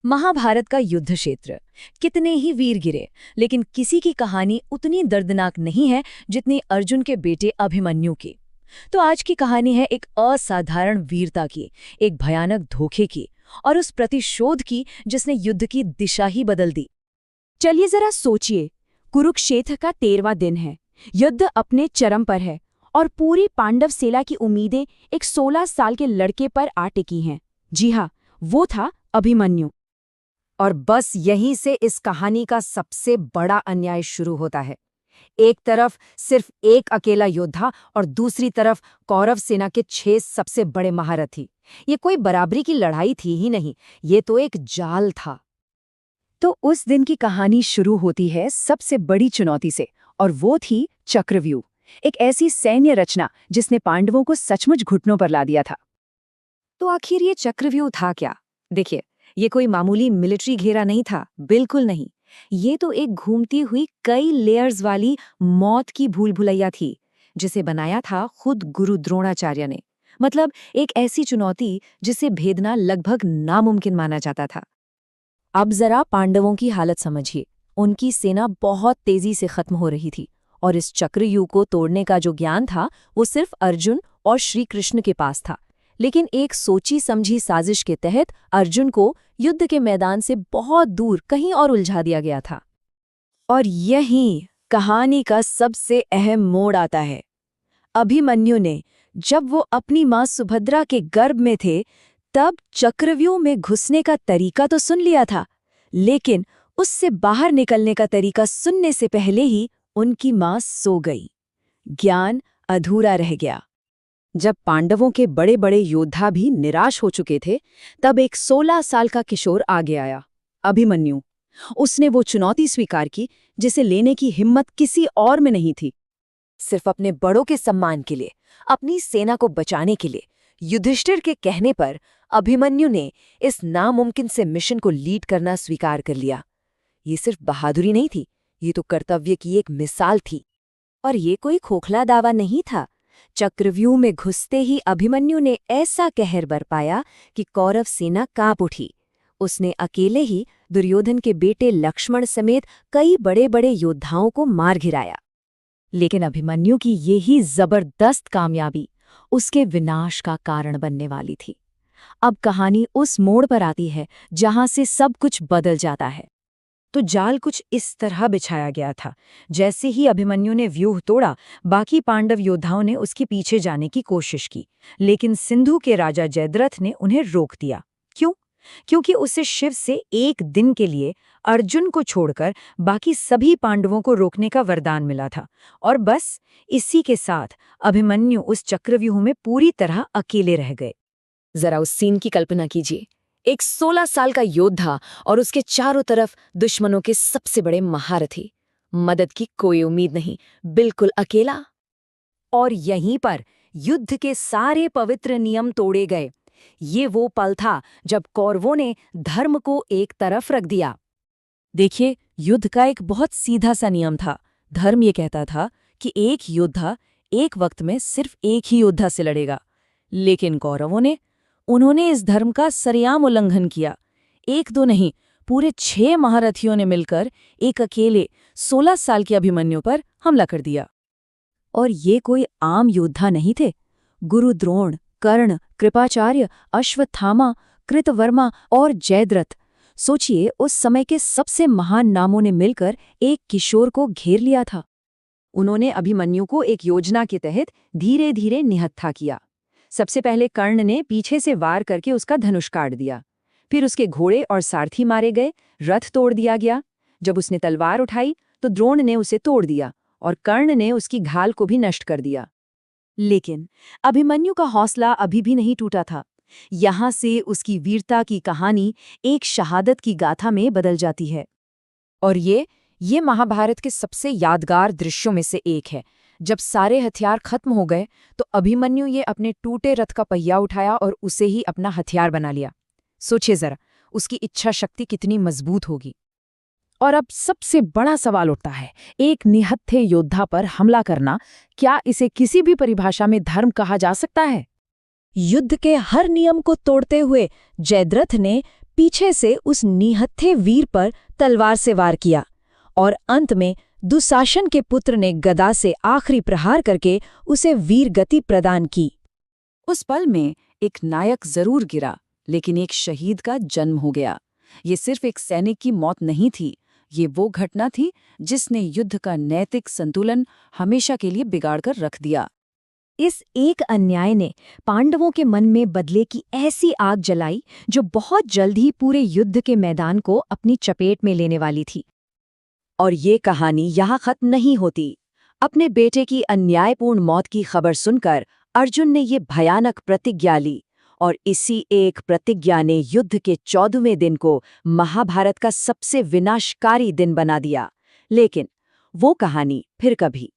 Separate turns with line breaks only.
महाभारत का युद्ध क्षेत्र। कितने ही वीर गिरे, लेकिन किसी की कहानी उतनी दर्दनाक नहीं है जितनी अर्जुन के बेटे अभिमन्यु की। तो आज की कहानी है एक असाधारण वीरता की, एक भयानक धोखे की और उस प्रतिशोध की जिसने युद्ध की दिशा ही बदल दी।
चलिए जरा सोचिए, कुरुक्षेत्र का 13वां दिन है, युद्ध अपने चरम पर है और पूरी पांडव सेना की उम्मीदें एक 16 साल के लड़के पर आ टिकी हैं। जी हाँ, वो था अभिमन्यु।
और बस यहीं से इस कहानी का सबसे बड़ा अन्याय शुरू होता है। एक तरफ सिर्फ एक अकेला योद्धा और दूसरी तरफ कौरव सेना के 6 सबसे बड़े महारथी। ये कोई बराबरी की लड़ाई थी ही नहीं, ये तो एक जाल था।
तो उस दिन की कहानी शुरू होती है सबसे बड़ी चुनौती से, और वो थी चक्रव्यूह, एक ऐसी सैन्य रचना जिसने पांडवों को सचमुच घुटनों पर ला दिया था।
तो आखिर ये चक्रव्यूह था क्या? देखिए, ये कोई मामूली मिलिट्री घेरा नहीं था, बिल्कुल नहीं। ये तो एक घूमती हुई कई लेयर्स वाली मौत की भूल भुलैया थी, जिसे बनाया था खुद गुरु द्रोणाचार्य ने। मतलब एक ऐसी चुनौती जिसे भेदना लगभग नामुमकिन माना जाता था।
अब जरा पांडवों की हालत समझिए। उनकी सेना बहुत तेजी से खत्म हो रही थी और इस चक्रव्यूह को तोड़ने का जो ज्ञान था वो सिर्फ अर्जुन और श्री कृष्ण के पास था। लेकिन एक सोची समझी साजिश के तहत अर्जुन को युद्ध के मैदान से बहुत दूर कहीं और उलझा दिया गया था। और यहीं कहानी का सबसे अहम मोड़ आता है। अभिमन्यु ने, जब वो अपनी मां सुभद्रा के गर्भ में थे, तब चक्रव्यूह में घुसने का तरीका तो सुन लिया था, लेकिन उससे बाहर निकलने का तरीका सुनने से पहले ही उनकी मां सो गई। ज्ञान अधूरा रह गया।
जब पांडवों के बड़े बड़े योद्धा भी निराश हो चुके थे, तब एक 16 साल का किशोर आगे आया, अभिमन्यु। उसने वो चुनौती स्वीकार की जिसे लेने की हिम्मत किसी और में नहीं थी।
सिर्फ अपने बड़ों के सम्मान के लिए, अपनी सेना को बचाने के लिए, युधिष्ठिर के कहने पर अभिमन्यु ने इस नामुमकिन से मिशन को लीड करना स्वीकार कर लिया। ये सिर्फ बहादुरी नहीं थी, ये तो कर्तव्य की एक मिसाल थी। और ये कोई खोखला दावा नहीं था। चक्रव्यूह में घुसते ही अभिमन्यु ने ऐसा कहर बरपाया कि कौरव सेना कांप उठी। उसने अकेले ही दुर्योधन के बेटे लक्ष्मण समेत कई बड़े बड़े योद्धाओं को मार गिराया। लेकिन अभिमन्यु की यही जबरदस्त कामयाबी उसके विनाश का कारण बनने वाली थी। अब कहानी उस मोड़ पर आती है जहां से सब कुछ बदल जाता है।
तो जाल कुछ इस तरह बिछाया गया था। जैसे ही अभिमन्यु ने व्यूह तोड़ा, बाकी पांडव योद्धाओं ने उसके पीछे जाने की कोशिश की, लेकिन सिंधु के राजा जयद्रथ ने उन्हें रोक दिया। क्यों? क्योंकि उसे शिव से एक दिन के लिए अर्जुन को छोड़कर बाकी सभी पांडवों को रोकने का वरदान मिला था। और बस इसी के साथ अभिमन्यु उस चक्रव्यूह में पूरी तरह अकेले रह गए।
जरा उस सीन की कल्पना कीजिए। एक 16 साल का योद्धा और उसके चारों तरफ दुश्मनों के सबसे बड़े महारथी। मदद की कोई उम्मीद नहीं, बिल्कुल अकेला।
और यहीं पर युद्ध के सारे पवित्र नियम तोड़े गए। ये वो पल था जब कौरवों ने धर्म को एक तरफ रख दिया।
देखिए, युद्ध का एक बहुत सीधा सा नियम था। धर्म ये कहता था कि एक योद्धा एक वक्त में सिर्फ एक ही योद्धा से लड़ेगा। लेकिन कौरवों ने, उन्होंने इस धर्म का सरेआम उल्लंघन किया। एक दो नहीं, पूरे 6 महारथियों ने मिलकर एक अकेले 16 साल के अभिमन्यु पर हमला कर दिया।
और ये कोई आम योद्धा नहीं थे। गुरु द्रोण, कर्ण, कृपाचार्य, अश्वत्थामा, कृतवर्मा और जयद्रथ। सोचिए, उस समय के सबसे महान नामों ने मिलकर एक किशोर को घेर लिया था।
उन्होंने अभिमन्यु को एक योजना के तहत धीरे धीरे निहत्था किया। सबसे पहले कर्ण ने पीछे से वार करके उसका धनुष काट दिया। फिर उसके घोड़े और सारथी मारे गए, रथ तोड़ दिया गया। जब उसने तलवार उठाई तो द्रोण ने उसे तोड़ दिया और कर्ण ने उसकी घाल को भी नष्ट कर दिया।
लेकिन अभिमन्यु का हौसला अभी भी नहीं टूटा था। यहां से उसकी वीरता की कहानी एक शहादत की गाथा में बदल जाती है।
और ये महाभारत के सबसे यादगार दृश्यों में से एक है। जब सारे हथियार खत्म हो गए तो अभिमन्यु ये अपने टूटे रथ का पहिया उठाया और उसे ही अपना हथियार बना लिया। सोचिए जरा, उसकी इच्छा शक्ति कितनी मजबूत होगी।
और अब सबसे बड़ा सवाल उठता है, एक निहत्थे योद्धा पर हमला करना, क्या इसे किसी भी परिभाषा में धर्म कहा जा सकता है?
युद्ध के हर नियम को तोड़ते हुए जयद्रथ ने
पीछे से उस निहत्थे वीर पर तलवार से वार किया और अंत में दुशासन के पुत्र ने गदा से आखिरी प्रहार करके उसे वीर गति प्रदान की।
उस पल में एक नायक जरूर गिरा, लेकिन एक शहीद का जन्म हो गया। ये सिर्फ एक सैनिक की मौत नहीं थी, ये वो घटना थी जिसने युद्ध का नैतिक संतुलन हमेशा के लिए बिगाड़कर रख दिया।
इस एक अन्याय ने पांडवों के मन में बदले की ऐसी आग जलाई जो बहुत जल्द ही पूरे युद्ध के मैदान को अपनी चपेट में लेने वाली थी।
और ये कहानी यहाँ खत्म नहीं होती। अपने बेटे की अन्यायपूर्ण मौत की खबर सुनकर अर्जुन ने ये भयानक प्रतिज्ञा ली, और इसी एक प्रतिज्ञा ने युद्ध के 14वें दिन को महाभारत का सबसे विनाशकारी दिन बना दिया। लेकिन वो कहानी फिर कभी।